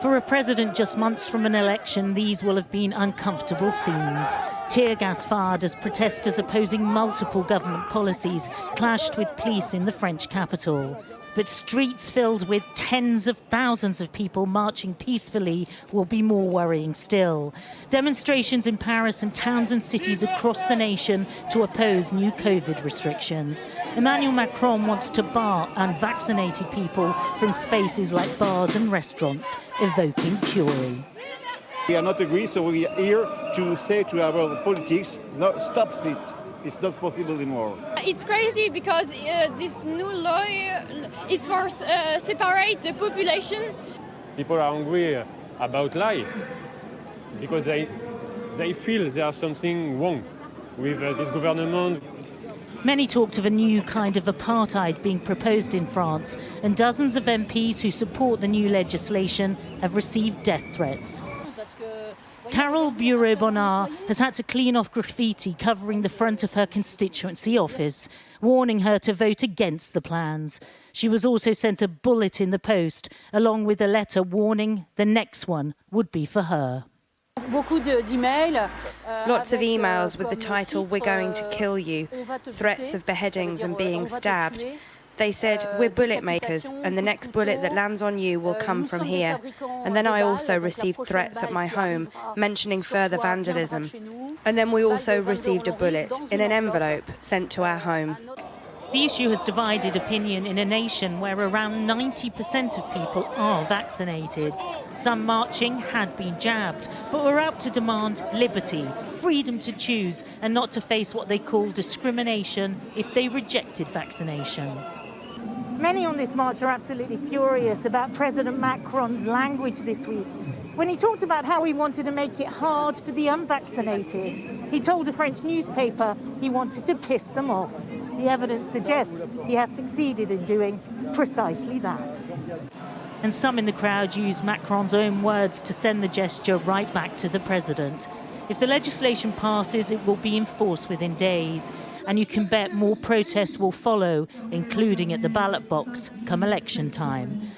For a president just months from an election, these will have been uncomfortable scenes. Tear gas fired as protesters opposing multiple government policies clashed with police in the French capital. But streets filled with tens of thousands of people marching peacefully will be more worrying still. Demonstrations in Paris and towns and cities across the nation to oppose new COVID restrictions. Emmanuel Macron wants to bar unvaccinated people from spaces like bars and restaurants, evoking fury. We are not agree, so we are here to say to our politics, no, stop it. It's not possible anymore. It's crazy because this new law is for separate the population. People are angry about life because they feel there's something wrong with this government. Many talked of a new kind of apartheid being proposed in France, and dozens of MPs who support the new legislation have received death threats. Carole Bureau-Bonnard has had to clean off graffiti covering the front of her constituency office, warning her to vote against the plans. She was also sent a bullet in the post, along with a letter warning the next one would be for her. Lots of emails with the title, "We're going to kill you," threats of beheadings and being stabbed. They said, "We're bullet makers, and the next bullet that lands on you will come from here." And then I also received threats at my home, mentioning further vandalism. And then we also received a bullet in an envelope sent to our home. The issue has divided opinion in a nation where around 90% of people are vaccinated. Some marching had been jabbed, but were out to demand liberty, freedom to choose, and not to face what they call discrimination if they rejected vaccination. Many on this march are absolutely furious about President Macron's language this week. When he talked about how he wanted to make it hard for the unvaccinated, he told a French newspaper he wanted to piss them off. The evidence suggests he has succeeded in doing precisely that. And some in the crowd used Macron's own words to send the gesture right back to the president. If the legislation passes, it will be enforced within days. And you can bet more protests will follow, including at the ballot box come election time.